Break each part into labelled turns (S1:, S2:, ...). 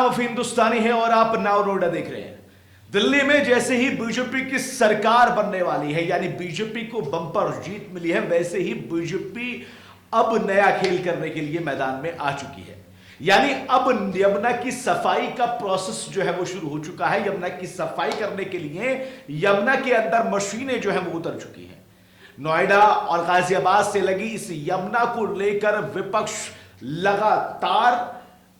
S1: नाम अफीम हिंदुस्तानी है और आप नाउ नोएडा देख रहे हैं। दिल्ली में जैसे ही बीजेपी की सरकार बनने वाली है, यानी बीजेपी को बम्पर जीत मिली है, वैसे ही बीजेपी अब नया खेल करने के लिए मैदान में आ चुकी है। यानी अब यमुना की सफाई का प्रोसेस जो है वो शुरू हो चुका है। यमुना की सफाई करने के लिए यमुना के अंदर मशीनें जो है वो उतर चुकी हैं। नोएडा और गाजियाबाद से लगी इस यमुना को लेकर विपक्ष लगातार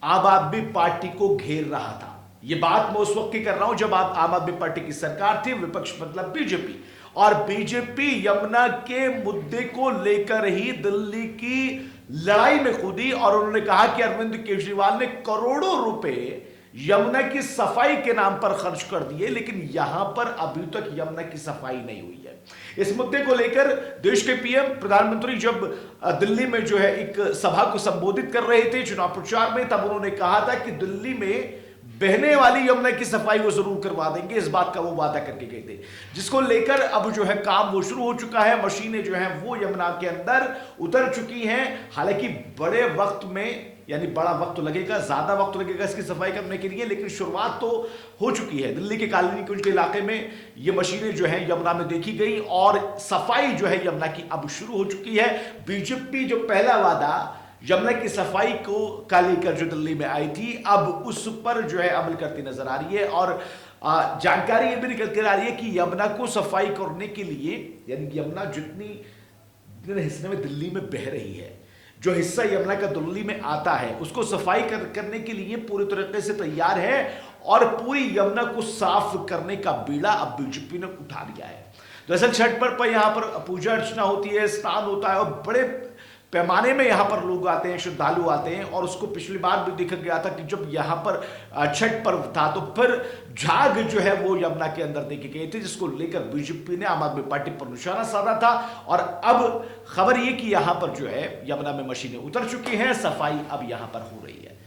S1: आम आदमी पार्टी को घेर रहा था। यह बात मैं उस वक्त की कर रहा हूं जब आम आदमी पार्टी की सरकार थी, विपक्ष मतलब बीजेपी, और बीजेपी यमुना के मुद्दे को लेकर ही दिल्ली की लड़ाई में कूदी और उन्होंने कहा कि अरविंद केजरीवाल ने करोड़ों रुपए यमुना की सफाई के नाम पर खर्च कर दिए, लेकिन यहां पर अभी तक यमुना की सफाई नहीं हुई है। इस मुद्दे को लेकर देश के पीएम प्रधानमंत्री जब दिल्ली में जो है एक सभा को संबोधित कर रहे थे चुनाव प्रचार में, तब उन्होंने कहा था कि दिल्ली में बहने वाली यमुना की सफाई वो जरूर करवा देंगे। इस बात का वो वादा करके गए थे, जिसको लेकर अब जो है काम वो शुरू हो चुका है। मशीनें जो हैं वो यमुना के अंदर उतर चुकी हैं। हालांकि बड़े वक्त में, यानी बड़ा वक्त तो लगेगा, ज्यादा वक्त लगेगा इसकी सफाई करने के लिए, लेकिन शुरुआत तो हो चुकी है। दिल्ली के कालोनी कुंज के इलाके में ये मशीनें जो है यमुना में देखी गई और सफाई जो है यमुना की अब शुरू हो चुकी है। बीजेपी जो पहला वादा यमुना की सफाई को लेकर जो दिल्ली में आई थी, अब उस पर जो है अमल करती नजर आ रही है। और जानकारी ये भी निकल कर आ रही है कि यमुना को सफाई करने के लिए, यानी यमुना जितने हिस्से में दिल्ली में बह रही है, जो हिस्सा यमुना का दिल्ली में आता है, उसको सफाई करने के लिए पूरी तरीके से तैयार है और पूरी यमुना को साफ करने का बीड़ा अब बीजेपी ने उठा लिया है। दरअसल छठ पर यहां पर पूजा अर्चना होती है, स्नान होता है और बड़े पैमाने में यहां पर लोग आते हैं, श्रद्धालु आते हैं। और उसको पिछली बार भी देखा गया था कि जब यहां पर छठ पर्व था तो फिर झाग जो है वो यमुना के अंदर देखे गए थे, जिसको लेकर बीजेपी ने आम आदमी पार्टी पर निशाना साधा था। और अब खबर ये कि यहां पर जो है यमुना में मशीनें उतर चुकी हैं, सफाई अब यहां पर हो रही है।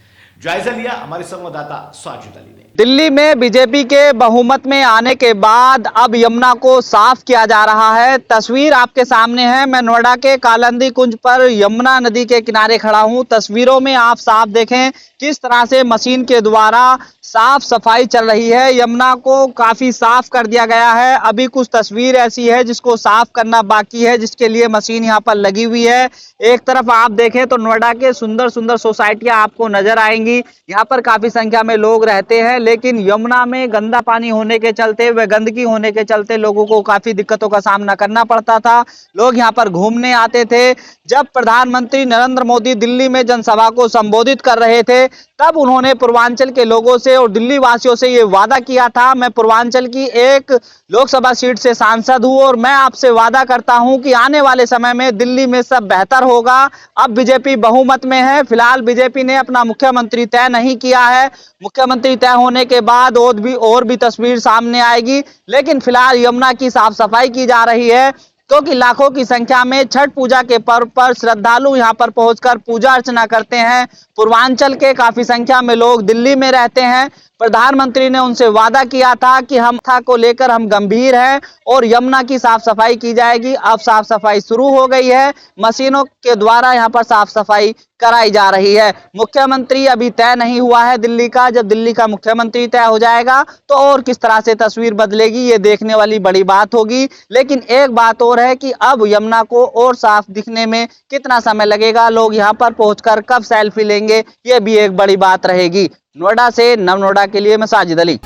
S1: जायजा लिया हमारे संवाददाता साजिद अली ने।
S2: दिल्ली में बीजेपी के बहुमत में आने के बाद अब यमुना को साफ किया जा रहा है। तस्वीर आपके सामने है। मैं नोएडा के कालिंदी कुंज पर यमुना नदी के किनारे खड़ा हूं। तस्वीरों में आप साफ देखें किस तरह से मशीन के द्वारा साफ सफाई चल रही है। यमुना को काफी साफ कर दिया गया है। अभी कुछ तस्वीर ऐसी है जिसको साफ करना बाकी है, जिसके लिए मशीन यहाँ पर लगी हुई है। एक तरफ आप देखें तो नोएडा के सुंदर सुंदर सोसाइटियां आपको नजर आएंगी। यहाँ पर काफी संख्या में लोग रहते हैं, लेकिन यमुना में गंदा पानी होने के चलते व गंदगी होने के चलते लोगों को काफी दिक्कतों का सामना करना पड़ता था। लोग यहाँ पर घूमने आते थे। जब प्रधानमंत्री नरेंद्र मोदी दिल्ली में जनसभा को संबोधित कर रहे थे, तब उन्होंने पूर्वांचल के लोगों से और दिल्ली वासियों से ये वादा किया था, मैं पूर्वांचल की एक लोकसभा सीट से सांसद हूं और मैं आपसे वादा करता हूं कि आने वाले समय में दिल्ली में सब बेहतर होगा। अब बीजेपी बहुमत में है। फिलहाल बीजेपी ने अपना मुख्यमंत्री तय नहीं किया है। मुख्यमंत्री तय होने के बाद और भी तस्वीर सामने आएगी, लेकिन फिलहाल यमुना की साफ सफाई की जा रही है, क्योंकि लाखों की संख्या में छठ पूजा के पर्व पर श्रद्धालु यहां पर पहुंचकर पूजा अर्चना करते हैं। पूर्वांचल के काफी संख्या में लोग दिल्ली में रहते हैं। प्रधानमंत्री ने उनसे वादा किया था कि हम को लेकर हम गंभीर हैं और यमुना की साफ सफाई की जाएगी। अब साफ सफाई शुरू हो गई है। मशीनों के द्वारा यहां पर साफ सफाई कराई जा रही है। मुख्यमंत्री अभी तय नहीं हुआ है दिल्ली का। जब दिल्ली का मुख्यमंत्री तय हो जाएगा तो और किस तरह से तस्वीर बदलेगी, ये देखने वाली बड़ी बात होगी। लेकिन एक बात और है कि अब यमुना को और साफ दिखने में कितना समय लगेगा, लोग यहाँ पर पहुंचकर कब सेल्फी लेंगे, ये भी एक बड़ी बात रहेगी। नोएडा से नव नोएडा के लिए मैं साजिद अली।